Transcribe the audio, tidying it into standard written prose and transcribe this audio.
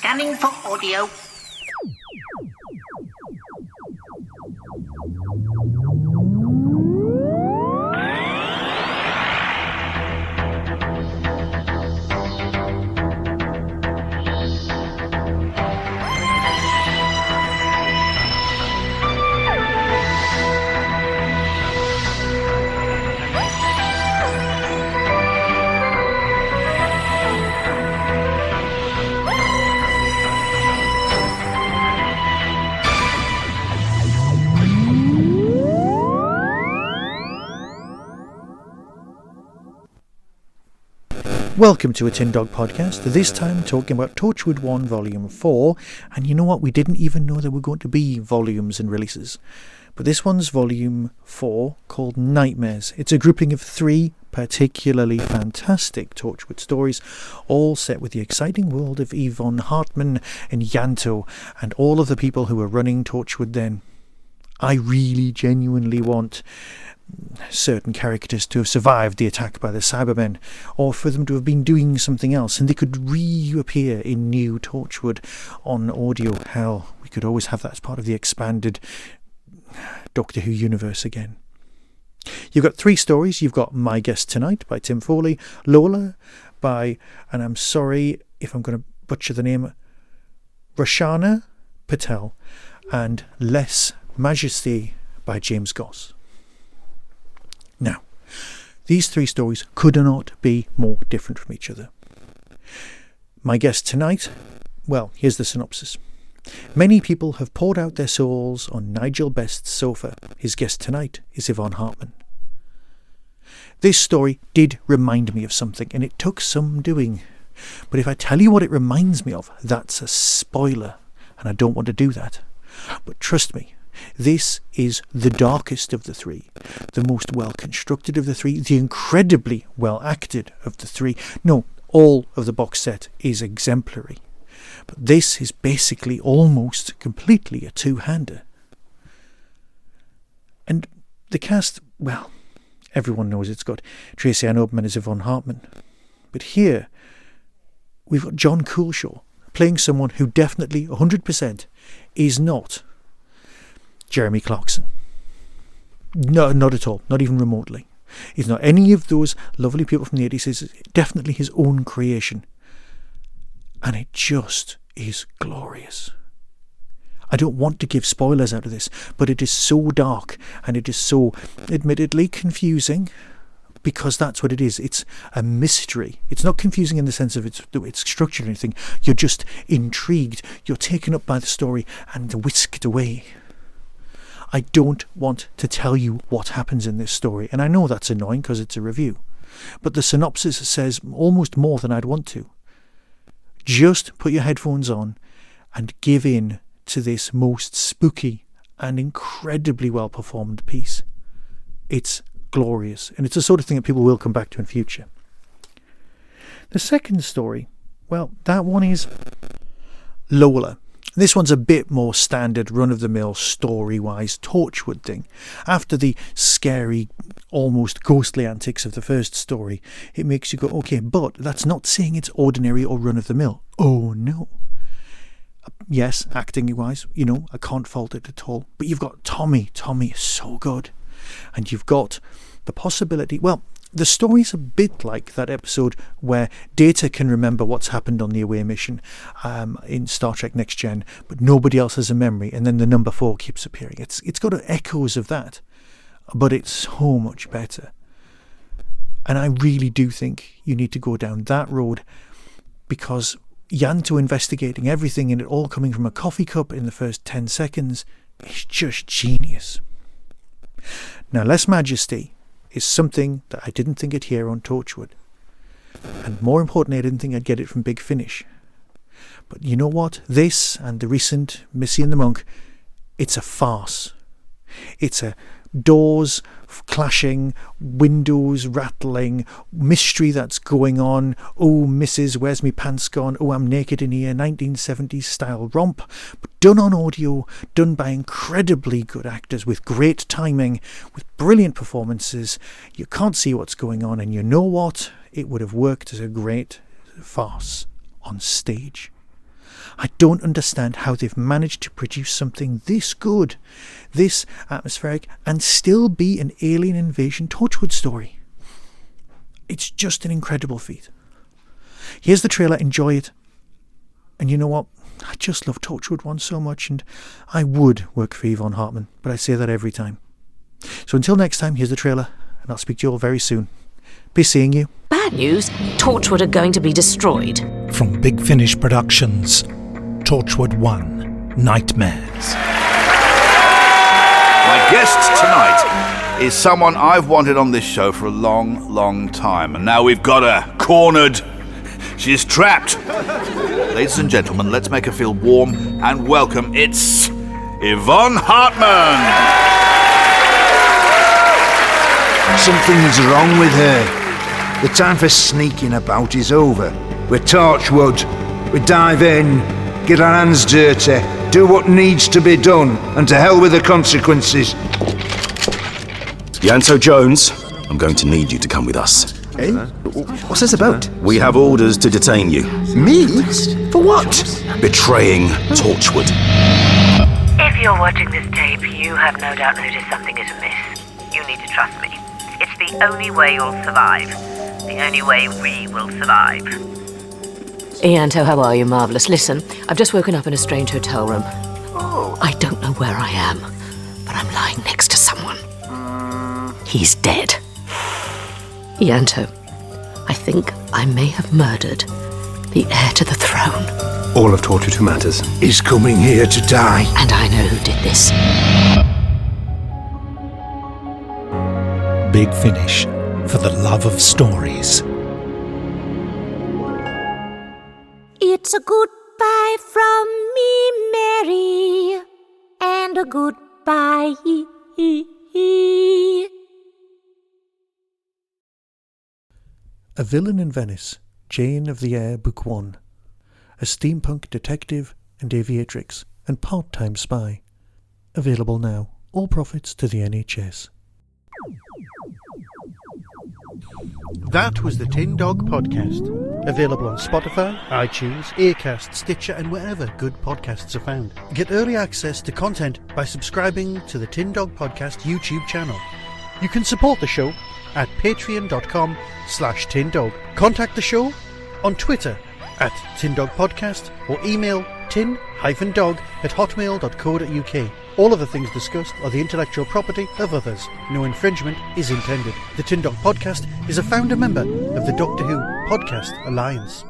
Scanning for audio. Welcome to a Tin Dog podcast, this time talking about Torchwood One Volume 4, and you know what, we didn't even know there were going to be volumes and releases. But this one's Volume 4, called Nightmares. It's a grouping of 3 particularly fantastic Torchwood stories, all set with the exciting world of Yvonne Hartman and Ianto, and all of the people who were running Torchwood then. I really genuinely want certain characters to have survived the attack by the Cybermen, or for them to have been doing something else and they could reappear in new Torchwood on audio. Hell, we could always have that as part of the expanded Doctor Who universe again. You've got 3 stories. You've got My Guest Tonight by Tim Foley, Lola by, and I'm sorry if I'm going to butcher the name, Rochana Patel, and Majesty by James Goss. Now, these 3 stories could not be more different from each other. My Guest Tonight, well, here's the synopsis. Many people have poured out their souls on Nigel Best's sofa. His guest tonight is Yvonne Hartman. This story did remind me of something, and it took some doing. But if I tell you what it reminds me of, that's a spoiler, and I don't want to do that. But trust me, this is the darkest of the 3, the most well-constructed of the 3, the incredibly well-acted of the 3. No, all of the box set is exemplary. But this is basically almost completely a two-hander. And the cast, well, everyone knows it's got Tracy Ann Oberman as Yvonne Hartman. But here, we've got John Coulshaw playing someone who definitely, 100%, is not Jeremy Clarkson. No, not at all. Not even remotely. He's not any of those lovely people from the 80s. It's definitely his own creation. And it just is glorious. I don't want to give spoilers out of this, but it is so dark and it is so admittedly confusing, because that's what it is. It's a mystery. It's not confusing in the sense of its structure or anything. You're just intrigued. You're taken up by the story and whisked away. I don't want to tell you what happens in this story, and I know that's annoying because it's a review, but the synopsis says almost more than I'd want to. Just put your headphones on and give in to this most spooky and incredibly well performed piece. It's glorious, and it's the sort of thing that people will come back to in future. The second story, well, that one is Lola. This one's a bit more standard, run-of-the-mill, story-wise Torchwood thing. After the scary, almost ghostly antics of the first story, it makes you go, okay, but that's not saying it's ordinary or run-of-the-mill. Oh, no. Yes, acting-wise, I can't fault it at all. But you've got Tommy. Tommy is so good. And you've got the possibility, well, the story's a bit like that episode where Data can remember what's happened on the away mission in Star Trek Next Gen, but nobody else has a memory, and then the number 4 keeps appearing. It's got echoes of that, but it's so much better. And I really do think you need to go down that road, because Ianto investigating everything and it all coming from a coffee cup in the first 10 seconds is just genius. Now, Less Majesty is something that I didn't think I'd hear on Torchwood. And more importantly, I didn't think I'd get it from Big Finish. But you know what? This and the recent Missy and the Monk, it's a farce. It's a doors clashing, windows rattling, mystery that's going on. Oh, Mrs., where's me pants gone? Oh, I'm naked in here. 1970s style romp, but done on audio, done by incredibly good actors with great timing, with brilliant performances. You can't see what's going on, and you know what? It would have worked as a great farce on stage. I don't understand how they've managed to produce something this good, this atmospheric, and still be an alien invasion Torchwood story. It's just an incredible feat. Here's the trailer, enjoy it. And you know what? I just love Torchwood One so much, and I would work for Yvonne Hartman, but I say that every time. So until next time, here's the trailer, and I'll speak to you all very soon. Be seeing you. Bad news, Torchwood are going to be destroyed. From Big Finish Productions, Torchwood One, Nightmares. My guest tonight is someone I've wanted on this show for a long, long time, and now we've got her cornered. She's trapped. Ladies and gentlemen, let's make her feel warm and welcome. It's Yvonne Hartman. Something's wrong with her. The time for sneaking about is over. We're Torchwood. We dive in, get our hands dirty, do what needs to be done, and to hell with the consequences. Ianto Jones, I'm going to need you to come with us. Eh? What's this about? We have orders to detain you. Me? For what? Betraying Torchwood. If you're watching this tape, you have no doubt noticed something is amiss. You need to trust me. It's the only way you'll survive. The only way we will survive. Ianto, how are you? Marvellous. Listen, I've just woken up in a strange hotel room. Oh. I don't know where I am, but I'm lying next to someone. He's dead. Ianto, I think I may have murdered the heir to the throne. All of Torchwood Who Matters is coming here to die. And I know who did this. Big Finish, for the love of stories. It's a goodbye from me, Mary, and a goodbye. A Villain in Venice, Jane of the Air, Book 1. A steampunk detective and aviatrix and part-time spy. Available now. All profits to the NHS. That was the Tin Dog Podcast. Available on Spotify, iTunes, Acast, Stitcher, and wherever good podcasts are found. Get early access to content by subscribing to the Tin Dog Podcast YouTube channel. You can support the show at patreon.com/tindog. Contact the show on Twitter at tindogpodcast or email tin-dog@hotmail.co.uk. All of the things discussed are the intellectual property of others. No infringement is intended. The Tin Dog Podcast is a founder member of the Doctor Who Podcast Alliance.